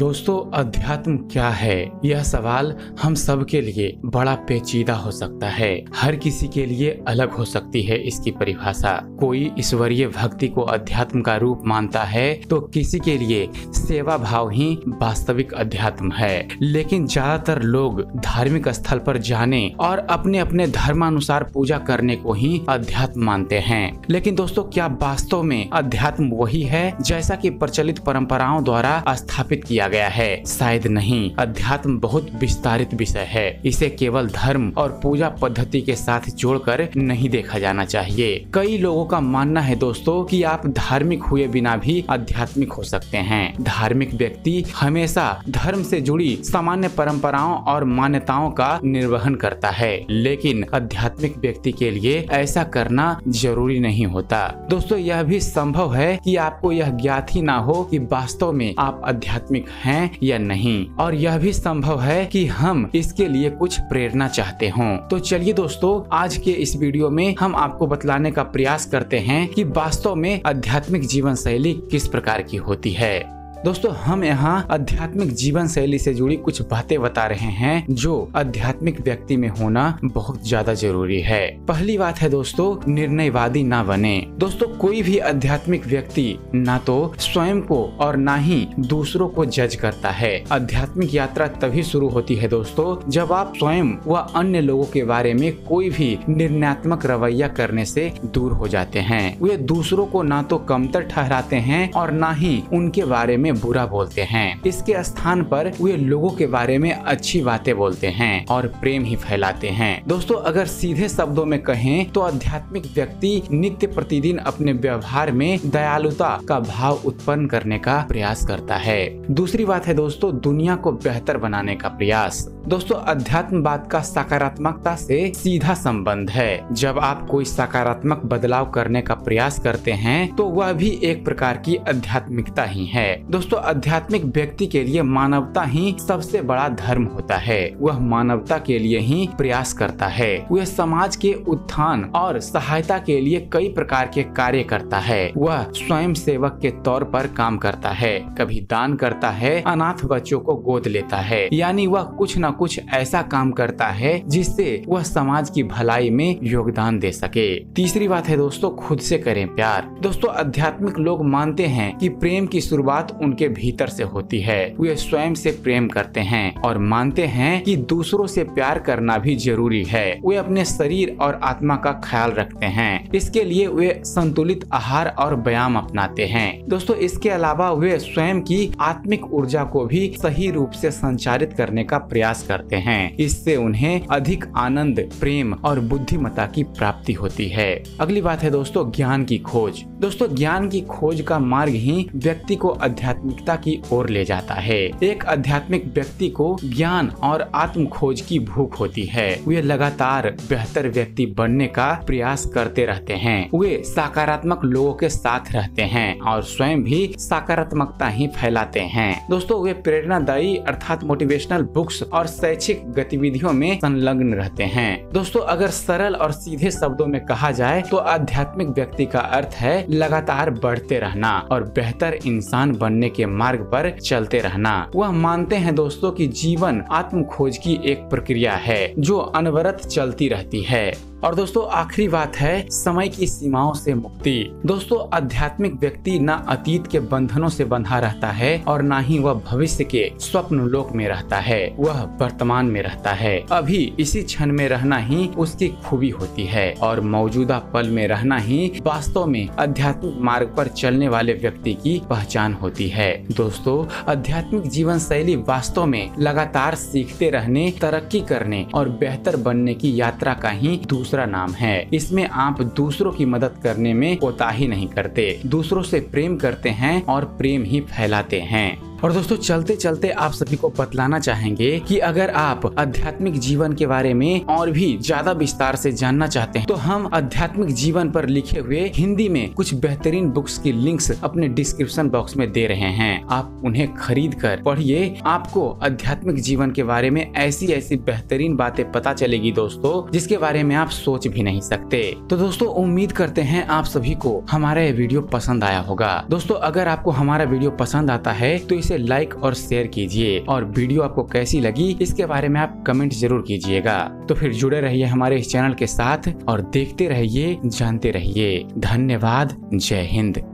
दोस्तों, अध्यात्म क्या है? यह सवाल हम सब के लिए बड़ा पेचीदा हो सकता है। हर किसी के लिए अलग हो सकती है इसकी परिभाषा। कोई ईश्वरीय भक्ति को अध्यात्म का रूप मानता है तो किसी के लिए सेवा भाव ही वास्तविक अध्यात्म है। लेकिन ज्यादातर लोग धार्मिक स्थल पर जाने और अपने अपने धर्मानुसार पूजा करने को ही अध्यात्म मानते हैं। लेकिन दोस्तों, क्या वास्तव में अध्यात्म वही है जैसा कि प्रचलित परंपराओं द्वारा स्थापित किया गया है? शायद नहीं। अध्यात्म बहुत विस्तारित विषय है। इसे केवल धर्म और पूजा पद्धति के साथ जोड़कर नहीं देखा जाना चाहिए। कई लोगों का मानना है दोस्तों कि आप धार्मिक हुए बिना भी आध्यात्मिक हो सकते हैं। धार्मिक व्यक्ति हमेशा धर्म से जुड़ी सामान्य परंपराओं और मान्यताओं का निर्वहन करता है, लेकिन आध्यात्मिक व्यक्ति के लिए ऐसा करना जरूरी नहीं होता। दोस्तों, यह भी संभव है कि आपको यह ज्ञात ही ना हो कि वास्तव में आप आध्यात्मिक हैं या नहीं, और यह भी संभव है कि हम इसके लिए कुछ प्रेरणा चाहते हों। तो चलिए दोस्तों, आज के इस वीडियो में हम आपको बतलाने का प्रयास करते हैं कि वास्तव में आध्यात्मिक जीवन शैली किस प्रकार की होती है। दोस्तों, हम यहाँ आध्यात्मिक जीवन शैली से जुड़ी कुछ बातें बता रहे हैं जो आध्यात्मिक व्यक्ति में होना बहुत ज्यादा जरूरी है। पहली बात है दोस्तों, निर्णयवादी ना बने। दोस्तों, कोई भी आध्यात्मिक व्यक्ति ना तो स्वयं को और ना ही दूसरों को जज करता है। आध्यात्मिक यात्रा तभी शुरू होती है दोस्तों जब आप स्वयं व अन्य लोगों के बारे में कोई भी निर्णयात्मक रवैया करने से दूर हो जाते हैं। वे दूसरों को ना तो कमतर ठहराते हैं और ना ही उनके बारे में बुरा बोलते हैं। इसके स्थान पर वे लोगों के बारे में अच्छी बातें बोलते हैं और प्रेम ही फैलाते हैं। दोस्तों, अगर सीधे शब्दों में कहें तो आध्यात्मिक व्यक्ति नित्य प्रतिदिन अपने व्यवहार में दयालुता का भाव उत्पन्न करने का प्रयास करता है। दूसरी बात है दोस्तों, दुनिया को बेहतर बनाने का प्रयास। दोस्तों, अध्यात्मवाद का सकारात्मकता से सीधा संबंध है। जब आप कोई सकारात्मक बदलाव करने का प्रयास करते हैं तो वह भी एक प्रकार की आध्यात्मिकता ही है। दोस्तों, आध्यात्मिक व्यक्ति के लिए मानवता ही सबसे बड़ा धर्म होता है। वह मानवता के लिए ही प्रयास करता है। वह समाज के उत्थान और सहायता के लिए कई प्रकार के कार्य करता है। वह स्वयं सेवक के तौर पर काम करता है, कभी दान करता है, अनाथ बच्चों को गोद लेता है, यानी वह कुछ न कुछ ऐसा काम करता है जिससे वह समाज की भलाई में योगदान दे सके। तीसरी बात है दोस्तों, खुद से करें प्यार। दोस्तों, आध्यात्मिक लोग मानते हैं कि प्रेम की शुरुआत उनके भीतर से होती है। वे स्वयं से प्रेम करते हैं और मानते हैं कि दूसरों से प्यार करना भी जरूरी है। वे अपने शरीर और आत्मा का ख्याल रखते हैं। इसके लिए वे संतुलित आहार और व्यायाम अपनाते हैं। दोस्तों, इसके अलावा वे स्वयं की आत्मिक ऊर्जा को भी सही रूप से संचारित करने का प्रयास करते हैं। इससे उन्हें अधिक आनंद, प्रेम और बुद्धिमत्ता की प्राप्ति होती है। अगली बात है दोस्तों, ज्ञान की खोज। दोस्तों, ज्ञान की खोज का मार्ग ही व्यक्ति को आध्यात्मिकता की ओर ले जाता है। एक आध्यात्मिक व्यक्ति को ज्ञान और आत्म खोज की भूख होती है। वे लगातार बेहतर व्यक्ति बनने का प्रयास करते रहते हैं। वे सकारात्मक लोगों के साथ रहते हैं और स्वयं भी सकारात्मकता ही फैलाते हैं। दोस्तों, वे प्रेरणादायी अर्थात मोटिवेशनल बुक्स और शैक्षिक गतिविधियों में संलग्न रहते हैं। दोस्तों, अगर सरल और सीधे शब्दों में कहा जाए तो आध्यात्मिक व्यक्ति का अर्थ है लगातार बढ़ते रहना और बेहतर इंसान बनने के मार्ग पर चलते रहना। वह मानते हैं दोस्तों कि जीवन आत्म खोज की एक प्रक्रिया है जो अनवरत चलती रहती है। और दोस्तों, आखिरी बात है समय की सीमाओं से मुक्ति। दोस्तों, आध्यात्मिक व्यक्ति न अतीत के बंधनों से बंधा रहता है और न ही वह भविष्य के स्वप्न लोक में रहता है। वह वर्तमान में रहता है। अभी इसी क्षण में रहना ही उसकी खूबी होती है और मौजूदा पल में रहना ही वास्तव में आध्यात्मिक मार्ग पर चलने वाले व्यक्ति की पहचान होती है। दोस्तों, आध्यात्मिक जीवन शैली वास्तव में लगातार सीखते रहने, तरक्की करने और बेहतर बनने की यात्रा का ही दूसरा नाम है। इसमें आप दूसरों की मदद करने में कोताही नहीं करते, दूसरों से प्रेम करते हैं और प्रेम ही फैलाते हैं। और दोस्तों, चलते चलते आप सभी को बतलाना चाहेंगे कि अगर आप आध्यात्मिक जीवन के बारे में और भी ज्यादा विस्तार से जानना चाहते हैं तो हम आध्यात्मिक जीवन पर लिखे हुए हिंदी में कुछ बेहतरीन बुक्स की लिंक्स अपने डिस्क्रिप्शन बॉक्स में दे रहे हैं। आप उन्हें खरीद कर पढ़िए। आपको आध्यात्मिक जीवन के बारे में ऐसी ऐसी बेहतरीन बातें पता चलेगी दोस्तों, जिसके बारे में आप सोच भी नहीं सकते। तो दोस्तों, उम्मीद करते हैं आप सभी को हमारा ये वीडियो पसंद आया होगा। दोस्तों, अगर आपको हमारा वीडियो पसंद आता है तो इसे इसे लाइक और शेयर कीजिए, और वीडियो आपको कैसी लगी इसके बारे में आप कमेंट जरूर कीजिएगा। तो फिर जुड़े रहिए हमारे इस चैनल के साथ और देखते रहिए, जानते रहिए। धन्यवाद। जय हिंद।